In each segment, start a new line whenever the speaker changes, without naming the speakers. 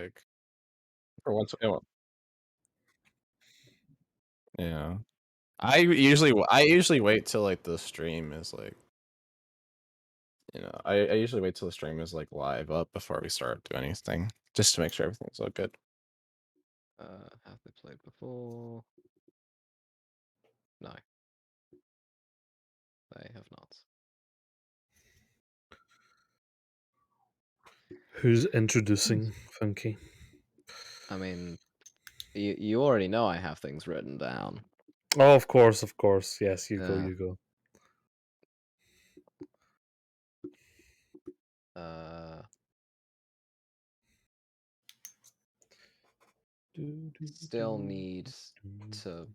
like for once in a while. Yeah. I usually wait till like the stream is like I usually wait till the stream is like live up before we start doing anything, just to make sure everything's all good.
Have they played before? No. They have not.
Who's introducing Funky?
I mean, you already know I have things written down.
Oh, of course. Yes, you go.
Still need to.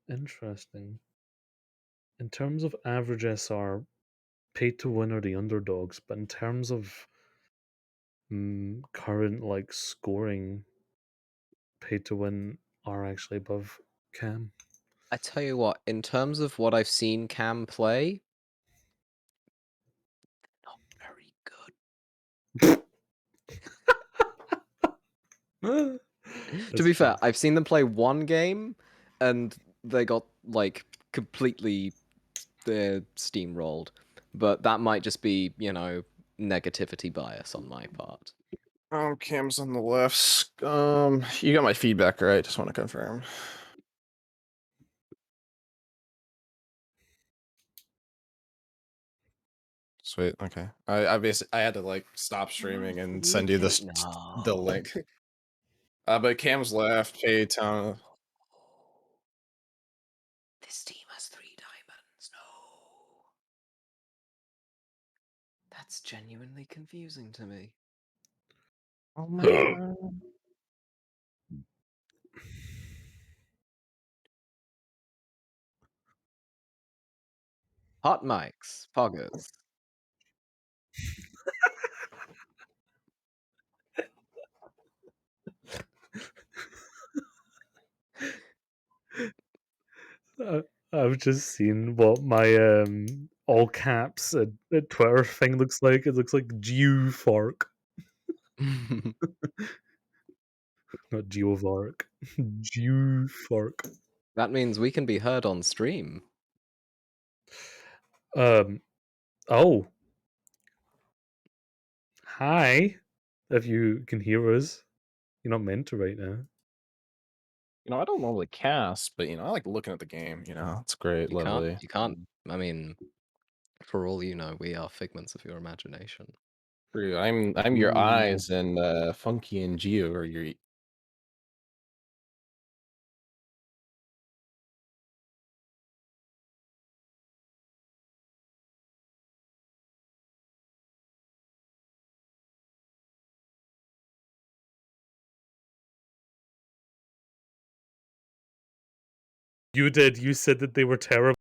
Interesting. In terms of average SR, paid to win are the underdogs, but in terms of current like scoring, paid to win are actually above C.A.M.
I tell you what, in terms of what I've seen C.A.M play, not very good. To be fair, I've seen them play one game, and they got like completely steamrolled. But that might just be, negativity bias on my part.
Cam's on the left. You got my feedback, right? Just want to confirm. Sweet. Okay. I had to like stop streaming and send you the link. But Cam's left. Hey, Town.
This team has 3 diamonds. No. That's genuinely confusing to me.
Oh my god.
Hot mics, poggers.
I've just seen what my all caps at Twitter thing looks like. It looks like Geofark. Not Geovark. Geofark.
That means we can be heard on stream.
Oh. Hi. If you can hear us. You're not meant to right now.
I don't normally cast, but I like looking at the game, it's great, lovely.
You can't I mean, for all you know, we are figments of your imagination.
True. I'm your eyes, and Funky and Geo are your
You did. You said that they were terrible.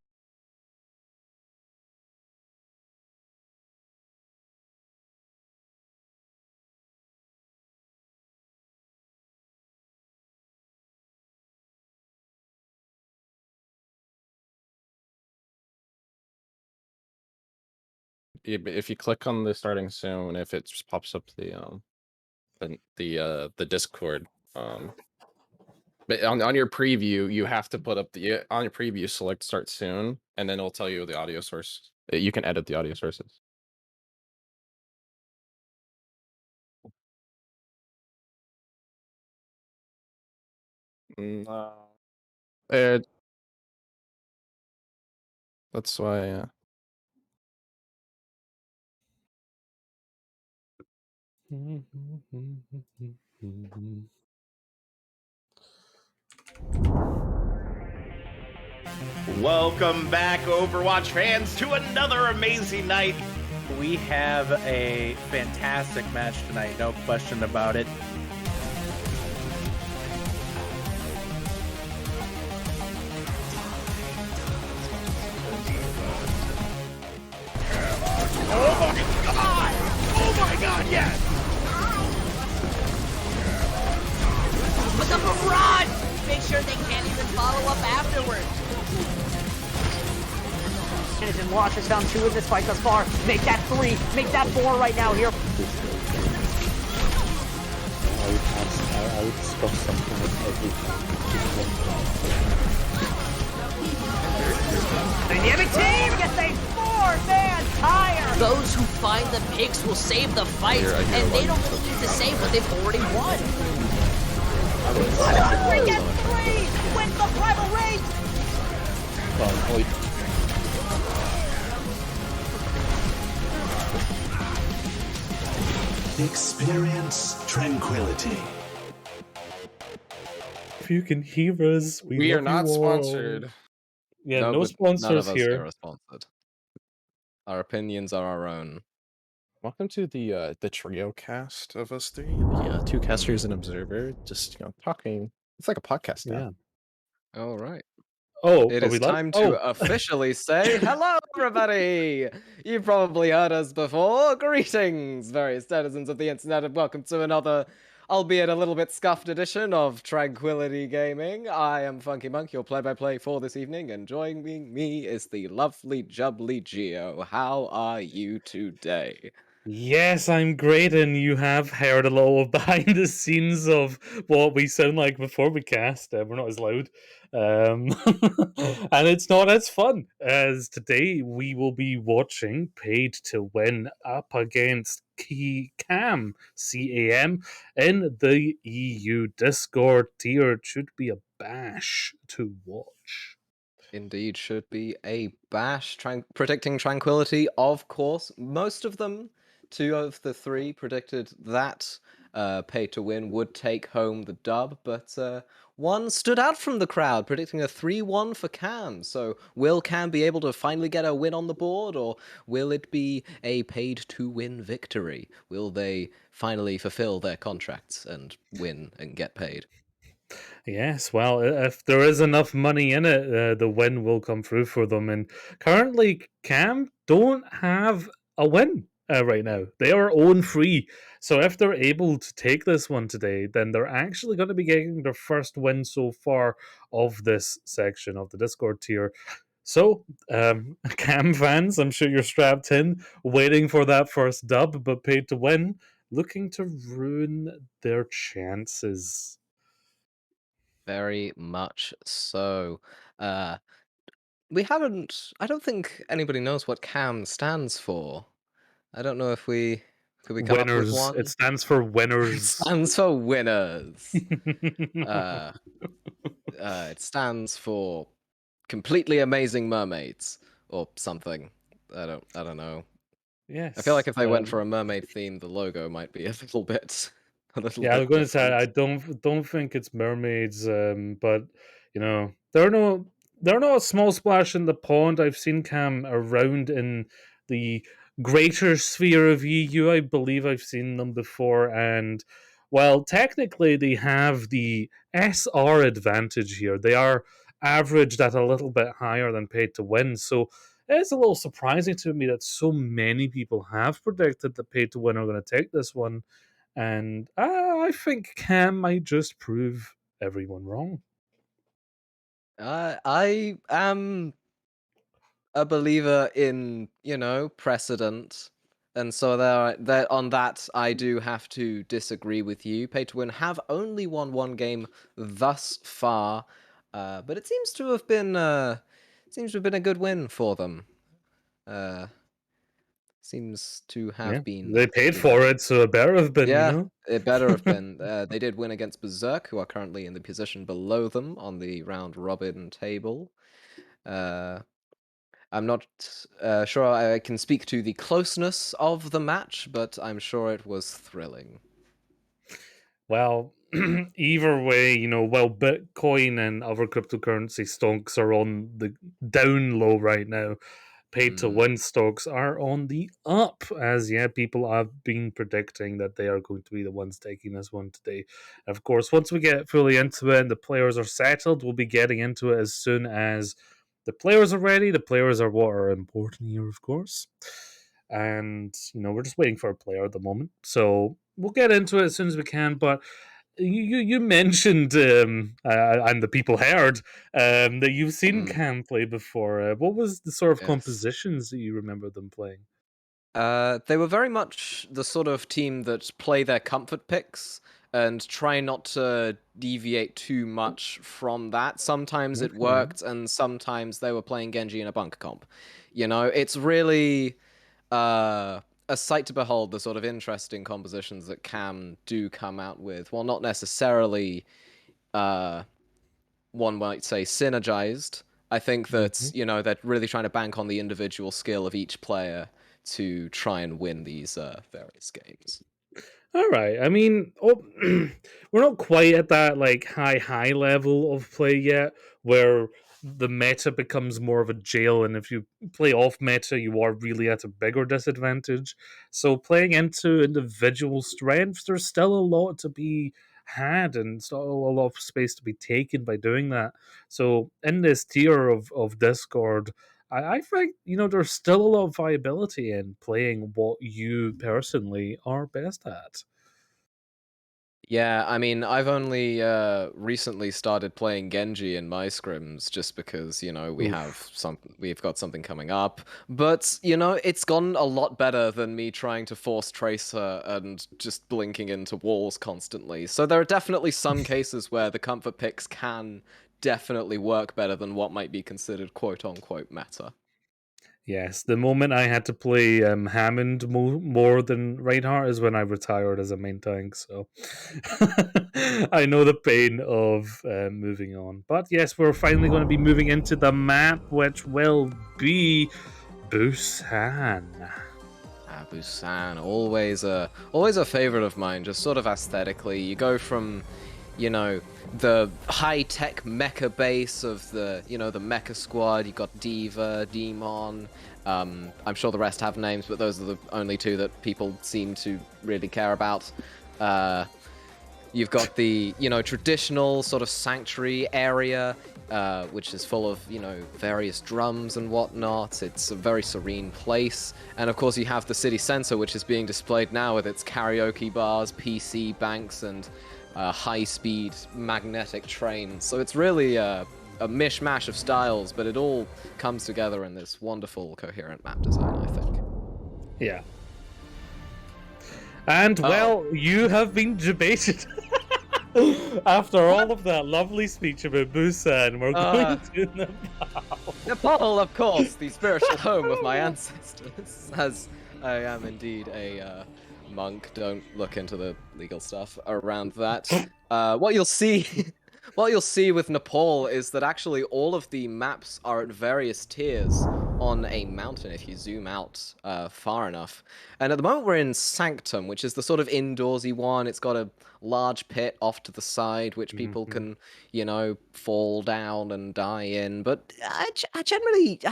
If you click on the starting soon, if it just pops up the Discord, but on your preview, you have to put up on your preview, select start soon, and then it'll tell you the audio source. You can edit the audio sources. That's why.
Welcome back, Overwatch fans, to another amazing night.
We have a fantastic match tonight, no question about it.
Oh my god! Oh my god, yes!
Put them a run! Make sure they can't even follow up afterwards. And Watch has found 2 in this fight thus far. Make that 3, make that 4 right now here.
I would stuff something with every
Dynamic team gets a 4-man tire.
Those who find the picks will save the fight, and they don't really need to save what they've already won.
Andre gets 3, wins the rival race.
Experience tranquility.
If you can hear us,
We are
love
not
you all.
sponsored.
Yeah, no
but none
sponsors
of us
here.
are sponsored. Our opinions are our own.
Welcome to the trio cast of us three, the two casters and observer, just talking. It's like a podcast now.
Yeah.
All right.
Oh,
It
are
is
we live?
time to
Oh,
officially say hello, everybody! You've probably heard us before. Greetings, various denizens of the internet, and welcome to another, albeit a little bit scuffed edition of Tranquility Gaming. I am Funky Monk, your play-by-play for this evening, and joining me is the lovely Jubbly Geo. How are you today?
yes, I'm great, and you have heard a little behind the scenes of what we sound like before we cast. We're not as loud, and it's not as fun as today. We will be watching Paid to Win up against C.A.M, C.A.M, in the EU Discord tier. It should be a bash to watch.
Indeed, should be a bash. Predicting Tranquility, of course. Most of them, 2 of the 3, predicted that Pay to Win would take home the dub, but one stood out from the crowd, predicting a 3-1 for Cam. So, will Cam be able to finally get a win on the board, or will it be a paid to win victory? Will they finally fulfill their contracts and win and get paid?
Yes, well, if there is enough money in it, the win will come through for them. And currently, Cam don't have a win right now. They are own free. So if they're able to take this one today, then they're actually going to be getting their first win so far of this section of the Discord tier. So, Cam fans, I'm sure you're strapped in, waiting for that first dub, but paid to win, looking to ruin their chances.
Very much so. We haven't. I don't think anybody knows what CAM stands for. I don't know if we could we come up with
Winners.
one.
It stands for
It
winners.
stands for winners. Uh, it stands for completely amazing mermaids or something. I don't know.
Yes.
I feel like if they went for a mermaid theme, the logo might be a little bit
Yeah, I was going to say I
different.
don't think it's mermaids, but you know they're not a small splash in the pond. I've seen Cam around in the greater sphere of EU. I believe I've seen them before, and well, technically they have the SR advantage here. They are averaged at a little bit higher than paid to win, so. It's a little surprising to me that so many people have predicted that paid to win are going to take this one. And I think Cam might just prove everyone wrong.
I am a believer in, precedent. And so there on that I do have to disagree with you. Pay to Win have only won one game thus far, but it seems to have been a good win for them. Seems to
Yeah,
have been
they paid for it, so it better have been, you
yeah,
know.
it better have been. They did win against Berserk, who are currently in the position below them on the round robin table. I'm not sure I can speak to the closeness of the match, but I'm sure it was thrilling.
Well, either way, while Bitcoin and other cryptocurrency stocks are on the down low right now, paid to win stocks are on the up, as people have been predicting that they are going to be the ones taking this one today. Of course, once we get fully into it and the players are settled, we'll be getting into it as soon as the players are ready. The players are what are important here, of course. And we're just waiting for a player at the moment, so we'll get into it as soon as we can. But you mentioned and the people heard that you've seen C.A.M play before. What was the sort of compositions that you remember them playing?
They were very much the sort of team that play their comfort picks and try not to deviate too much from that. Sometimes it worked, and sometimes they were playing Genji in a bunker comp. You know, it's really a sight to behold, the sort of interesting compositions that C.A.M do come out with, while not necessarily, one might say, synergized. I think that, you know, they're really trying to bank on the individual skill of each player to try and win these various games.
All right. I mean, we're not quite at that like high level of play yet, where the meta becomes more of a jail, and if you play off meta, you are really at a bigger disadvantage. So playing into individual strengths, there's still a lot to be had, and still a lot of space to be taken by doing that. So in this tier of Discord, I think, you know, there's still a lot of viability in playing what you personally are best at.
Yeah, I mean, I've only recently started playing Genji in my scrims just because, you know, we've got something coming up. But, you know, it's gone a lot better than me trying to force Tracer and just blinking into walls constantly. So there are definitely some cases where the comfort picks can definitely work better than what might be considered quote-unquote meta.
Yes, the moment I had to play Hammond more than Reinhardt is when I retired as a main tank, so I know the pain of moving on. But yes, we're finally going to be moving into the map, which will be Busan.
Busan, always a favorite of mine, just sort of aesthetically. You go from, you know, the high-tech mecha base of the, you know, the mecha squad. You got Diva, Demon. I'm sure the rest have names, but those are the only two that people seem to really care about. You've got the, you know, traditional sort of sanctuary area, which is full of, you know, various drums and whatnot. It's a very serene place. And of course you have the city center, which is being displayed now with its karaoke bars, PC banks, and high-speed magnetic trains. So it's really a mishmash of styles, but it all comes together in this wonderful, coherent map design, I think.
Yeah. And, well, you have been debated. After all of that lovely speech about Busan, we're going to Nepal.
Nepal, of course, the spiritual home of my ancestors, as I am indeed a monk. Don't look into the legal stuff around that. What you'll see with Nepal is that actually all of the maps are at various tiers on a mountain if you zoom out far enough. And at the moment we're in Sanctum, which is the sort of indoorsy one. It's got a large pit off to the side, which people can, you know, fall down and die in. But I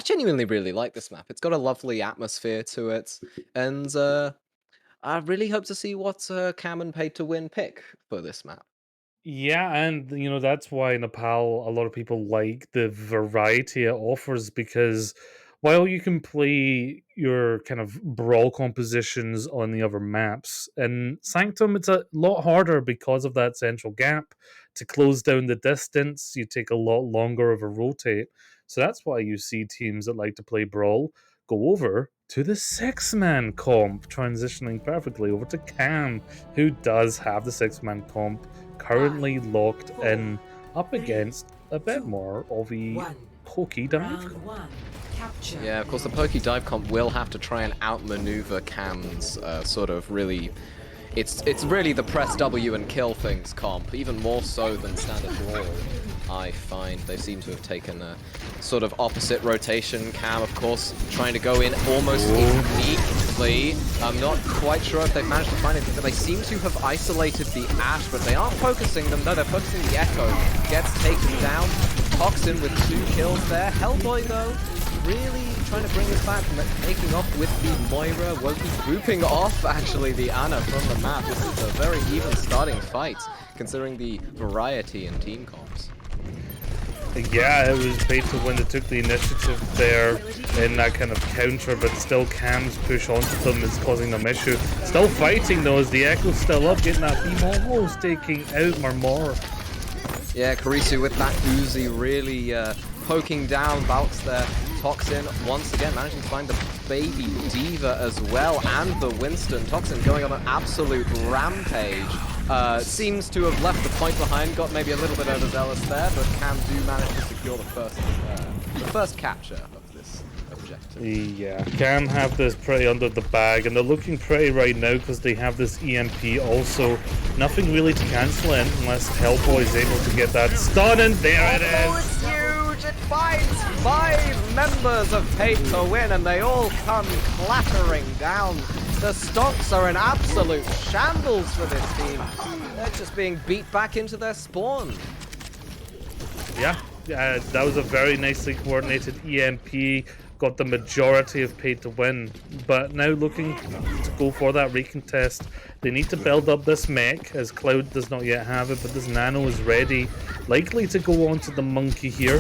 genuinely really like this map. It's got a lovely atmosphere to it, and I really hope to see what C.A.M and Pay to Win pick for this map.
Yeah, and you know that's why Nepal, a lot of people like the variety it offers, because while you can play your kind of brawl compositions on the other maps, in Sanctum it's a lot harder because of that central gap. To close down the distance, you take a lot longer of a rotate. So that's why you see teams that like to play brawl go over to the 6-man comp, transitioning perfectly over to C.A.M, who does have the 6-man comp currently locked in up against a bit more of a pokey dive.
Yeah, of course the pokey dive comp will have to try and outmaneuver C.A.M's sort of really... It's really the press W and kill things comp, even more so than standard brawl. I find they seem to have taken a sort of opposite rotation. C.A.M, of course, trying to go in almost immediately. I'm not quite sure if they've managed to find it, but they seem to have isolated the Ashe, but they aren't focusing them. No, they're focusing the Echo. Gets taken down. Toxin with 2 kills there. Hellboy, though, really trying to bring us back from taking off with the Moira. Woki booping off, actually, the Ana from the map. This is a very even starting fight, considering the variety in team comps.
Yeah, it was Pay to Win that took the initiative there in that kind of counter, but still Cam's push onto them is causing them issue. Still fighting though, as the Echo's still up, getting that beam almost taking out Marmor.
Yeah, Karisu with that Uzi really poking down Valks there. Toxin once again managing to find the baby Diva as well, and the Winston. Toxin going on an absolute rampage. Seems to have left the point behind, got maybe a little bit overzealous there, but C.A.M do manage to secure the first capture of this objective.
Yeah, C.A.M have this prey under the bag, and they're looking pretty right now because they have this EMP also. Nothing really to cancel it unless Hellboy is able to get that stun, and there it is!
It's huge! It finds 5 members of Pay to Win, and they all come clattering down. The stocks are in absolute shambles for this team. They're just being beat back into their spawn.
Yeah, that was a very nicely coordinated EMP. Got the majority of Pay to Win, but now looking to go for that recontest. They need to build up this mech, as Cloud does not yet have it, but this Nano is ready. Likely to go onto the Monkey here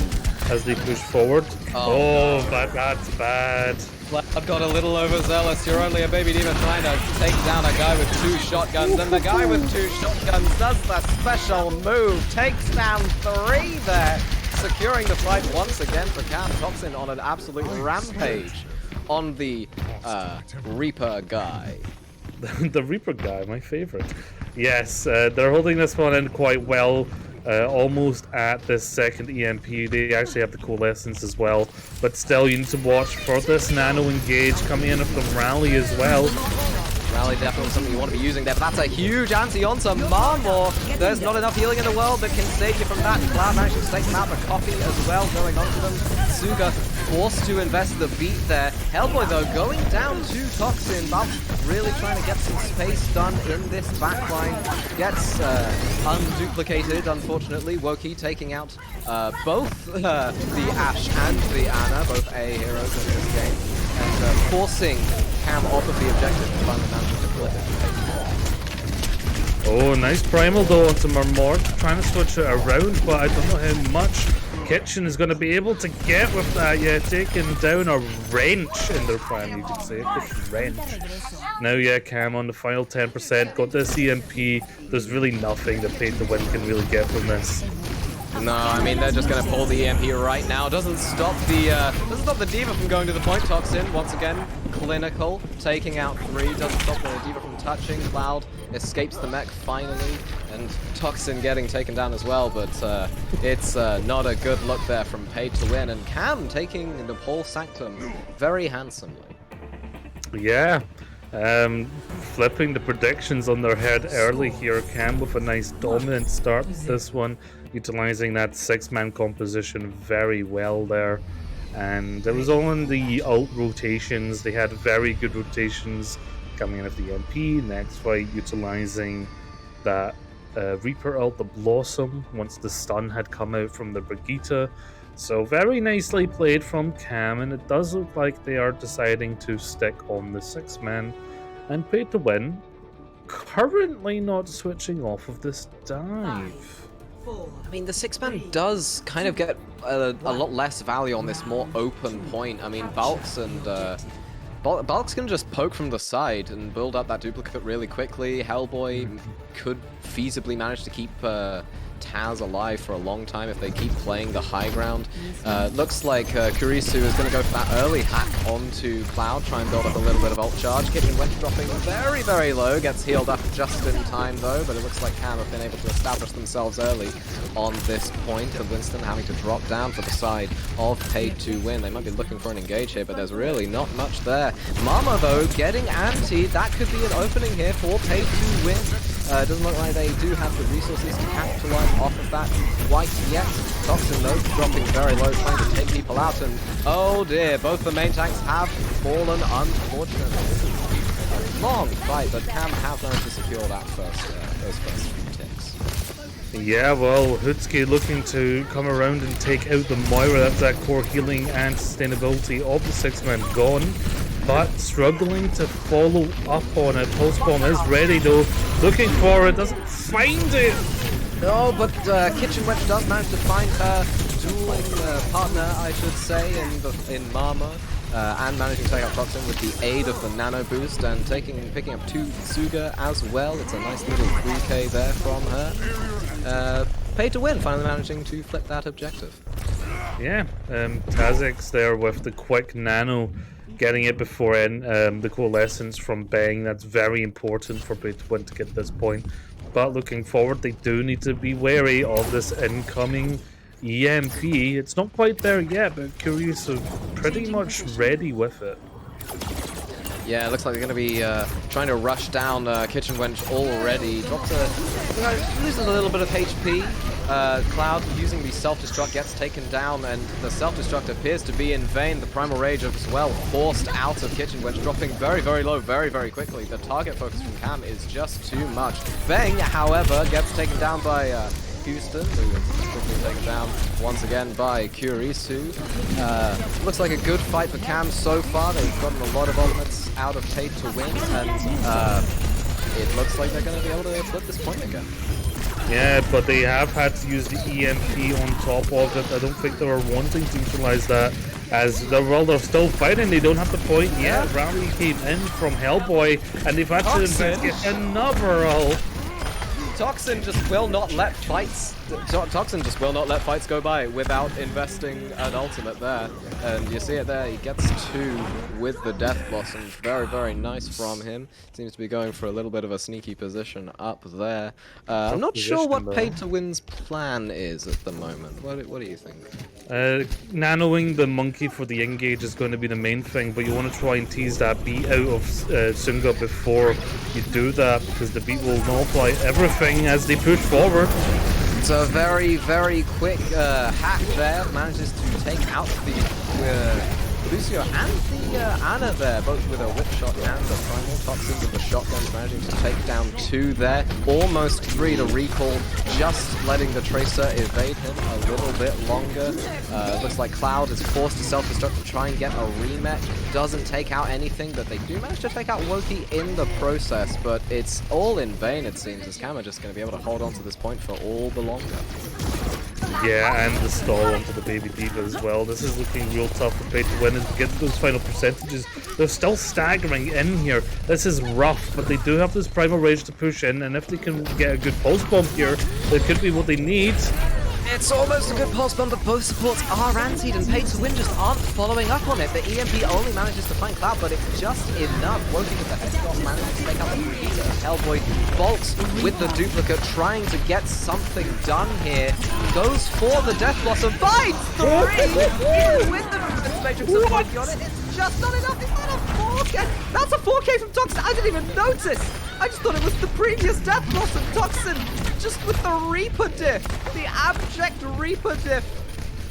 as they push forward. Oh, but that's bad.
I've got a little overzealous. You're only a baby Diva trying to take down a guy with 2 shotguns, and the guy with 2 shotguns does the special move, takes down 3 there, securing the fight once again for C.A.M. Toxin on an absolute rampage on the Reaper guy.
The Reaper guy, my favorite. Yes, they're holding this one in quite well. Almost at this second EMP. They actually have the Coalescence as well. But still, you need to watch for this Nano engage coming in from Rally as well.
Rally definitely something you want to be using there, but that's a huge anti onto Marmor. There's not enough healing in the world that can save you from that. Cloud managing to take them out of the coffee as well, going onto them. Suga forced to invest the beat there. Hellboy, though, going down to Toxin. Valve really trying to get some space done in this backline. Gets unduplicated, unfortunately. Woki taking out both the Ashe and the Ana, both A heroes in this game, and forcing C.A.M off of the objective and finally managing to flip it.
Oh, nice primal though onto Marmor. Trying to switch it around, but I don't know how much Kitchen is going to be able to get with that. Yeah, taking down a wrench in their plan, you could say. Just wrench. Now, yeah, C.A.M on the final 10%. Got this EMP. There's really nothing that Pay to Win can really get from this.
No, I mean, they're just going to pull the EMP right now. Doesn't stop the Diva from going to the point. Toxin, once again, clinical, taking out 3. Doesn't stop the Diva from touching. Cloud escapes the mech finally, and Toxin getting taken down as well, but it's not a good look there from Pay to Win, and C.A.M taking the Paul Sanctum very handsomely.
Yeah, flipping the predictions on their head early here. C.A.M with a nice dominant start this one, utilizing that 6-man composition very well there. And it was all in the ult rotations. They had very good rotations coming in at the MP. Next fight, utilizing that Reaper ult, the Blossom, once the stun had come out from the Brigitte. So very nicely played from C.A.M, and it does look like they are deciding to stick on the 6-man and Pay to Win. Currently not switching off of this dive.
I mean, the 6-man does kind of get a lot less value on this more open point. I mean, Valks and Valks can just poke from the side and build up that duplicate really quickly. Hellboy could feasibly manage to keep Taz alive for a long time if they keep playing the high ground. Looks like Kurisu is going to go for that early hack onto Cloud, try and build up a little bit of ult charge. Kitchen West dropping very, very low, gets healed up just in time though, but it looks like C.A.M have been able to establish themselves early on this point, and Winston having to drop down for the side of Pay to Win. They might be looking for an engage here, but there's really not much there. Mama though getting antied, that could be an opening here for Pay to Win. Doesn't look like they do have the resources to capitalize off of that quite yet. Toxin though dropping very low, trying to take people out, and oh dear, both the main tanks have fallen unfortunately. This is a long fight, but C.A.M have managed to secure that those first few ticks.
Yeah, well, Hutsuki looking to come around and take out the Moira. That's that core healing and sustainability of the 6-man gone, but struggling to follow up on it. Pulse bomb is ready though, looking for it, doesn't find it.
No, but Kitchen Witch does manage to find her dueling partner, I should say, in Mama, and managing to take out Toxin with the aid of the Nano Boost and picking up 2 Suga as well. It's a nice little 3k there from her. Pay to win, finally managing to flip that objective.
Yeah, Tazix there with the quick nano, getting it before the coalescence from Bang. That's very important for Pay to win to get this point. But looking forward, they do need to be wary of this incoming EMP. It's not quite there yet, but Curious are pretty much ready with it.
Yeah, it looks like they're going to be trying to rush down Kitchen Wench already. Loses a little bit of HP. Cloud, using the self-destruct, gets taken down, and the self-destruct appears to be in vain. The Primal Rage as well forced out of Kitchen Wench, dropping very, very low very, very quickly. The target focus from C.A.M is just too much. Bang, however, gets taken down by Houston, who is quickly taken down once again by Kurisu. Looks like a good fight for C.A.M so far. They've gotten a lot of ultimates out of Pay to win, and it looks like they're going to be able to flip this point again.
Yeah, but they have had to use the EMP on top of it. I don't think they were wanting to utilize that, as they're still fighting. They don't have the point yet. Rally came in from Hellboy, and they've had to get another ult.
Toxin just will not let fights. Toxin just will not let fights go by without investing an ultimate there, and you see it there. He gets 2 with the Death Blossom. Very, very nice from him. Seems to be going for a little bit of a sneaky position up there. I'm not sure what Pay to Win's plan is at the moment. What do you think?
Nanoing the monkey for the engage is going to be the main thing, but you want to try and tease that beat out of Sunga before you do that, because the beat will nullify everything as they push forward.
It's a very, very quick hack there. Manages to take out the Lucio and the Ana there, both with a whip shot and the primal. Toxin with the shotgun, managing to take down 2 there. Almost 3 to recall, just letting the Tracer evade him a little bit longer. Looks like Cloud is forced to self-destruct to try and get a remech. Doesn't take out anything, but they do manage to take out Woki in the process, but it's all in vain, it seems, as C.A.M are just going to be able to hold on to this point for all the longer.
Yeah, and the stall onto the Baby Diva as well. This is looking real tough for Pay to win and get those final percentages. They're still staggering in here. This is rough, but they do have this Primal Rage to push in, and if they can get a good pulse bomb here, that could be what they need.
It's almost a good pulse bomb, but both supports are antied, and Pay to win just aren't following up on it. The EMP only manages to find Cloud, but it's just enough. Woki with the headshot manages to take out the repeater. Hellboy bolts with the duplicate, trying to get something done here. Goes for the Death Blossom, finds 3! Even with the Matrix of Woki on it, it's just not enough. It's not a 4K. That's a 4K from Toxin. I didn't even notice. I just thought it was the previous Death Blossom. Toxin just with the Reaper diff. The abject Reaper diff.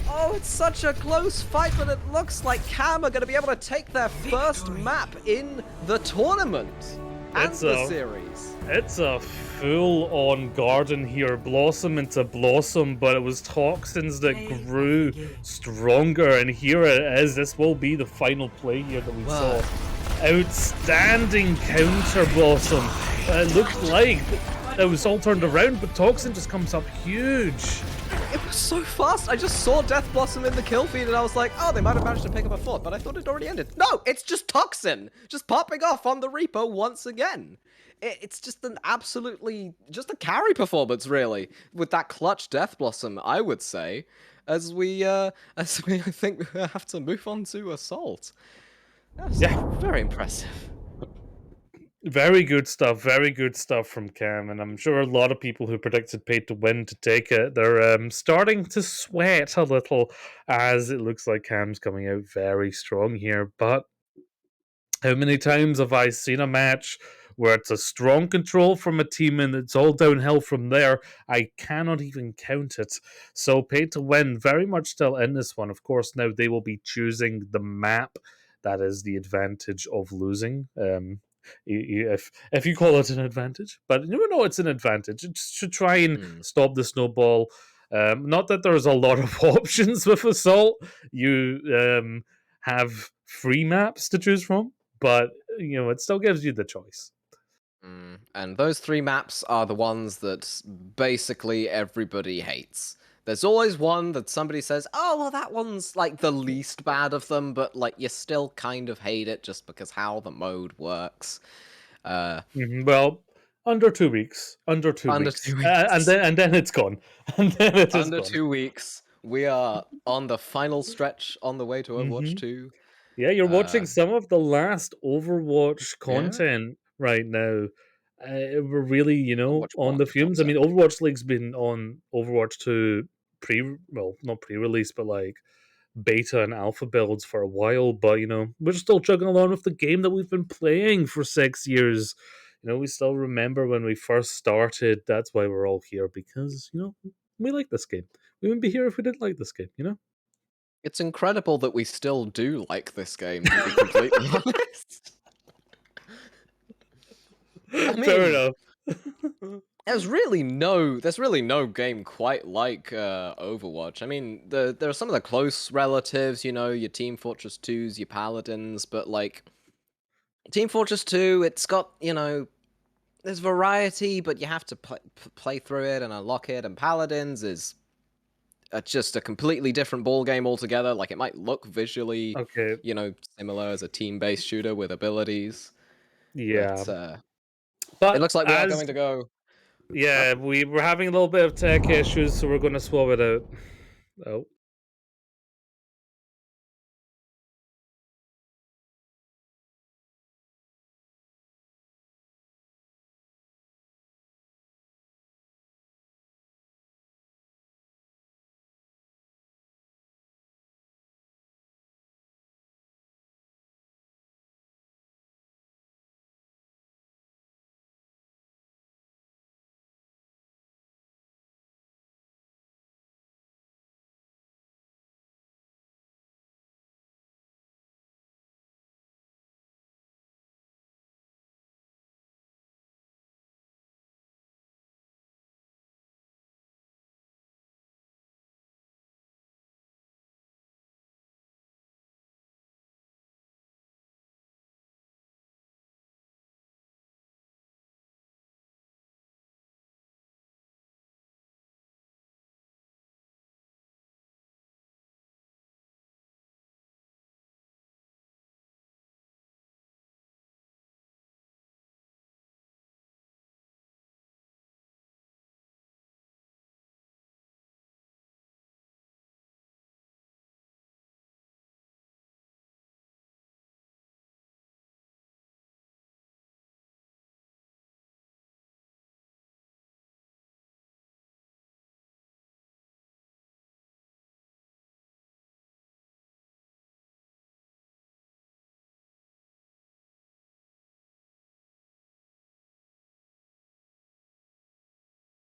Oh, it's such a close fight, but it looks like C.A.M are going to be able to take their first map in the tournament and the series.
It's a full-on garden here, blossom into blossom, but it was Toxins that grew stronger, and here it is. This will be the final play here that we saw. Outstanding counter blossom. It looked like it was all turned around, but Toxin just comes up huge.
It was so fast. I just saw Death Blossom in the kill feed, and I was like, oh, they might have managed to pick up a 4th, but I thought it already ended. No, it's just Toxin just popping off on the Reaper once again. It's just an absolutely, just a carry performance, really, with that clutch Death Blossom, I would say, as we I think have to move on to Assault. That's very impressive.
Very good stuff from C.A.M, and I'm sure a lot of people who predicted Pay to win to take it, they're starting to sweat a little, as it looks like C.A.M's coming out very strong here. But how many times have I seen a match where it's a strong control from a team and it's all downhill from there? I cannot even count it. So Pay to win very much still in this one. Of course, now they will be choosing the map. That is the advantage of losing. If you call it an advantage, but no, it's an advantage. It should try and stop the snowball. Not that there's a lot of options with Assault. You have free maps to choose from, but it still gives you the choice.
And those 3 maps are the ones that basically everybody hates. There's always one that somebody says, "Oh, well, that one's like the least bad of them," but like you still kind of hate it just because how the mode works.
Well, under 2 weeks. Under 2
Under
weeks.
2 weeks.
And then it's gone. And then it is
Under
gone.
2 weeks, we are on the final stretch on the way to Overwatch 2.
Yeah, you're watching
Uh,
some of the last Overwatch
Yeah.
content right now. We're really,
Overwatch
on
1
the fumes. I mean,
content.
Overwatch League's been on Overwatch 2 not pre-release, but like beta and alpha builds for a while. But we're still chugging along with the game that we've been playing for 6 years. We still remember when we first started. That's why we're all here, because we like this game. We wouldn't be here if we didn't like this game.
It's incredible that we still do like this game, to be completely honest. I
Fair
mean,
enough.
there's really no game quite like Overwatch. I mean, there are some of the close relatives, your Team Fortress 2s, your Paladins, but like Team Fortress 2, it's got, there's variety, but you have to play through it and unlock it, and Paladins is just a completely different ball game altogether. Like it might look visually,
Okay.
Similar as a team-based shooter with abilities,
Yeah.
but
But
it looks like we are
as
going to go.
yeah, we're having a little bit of tech issues, so we're going to swap it out. Oh,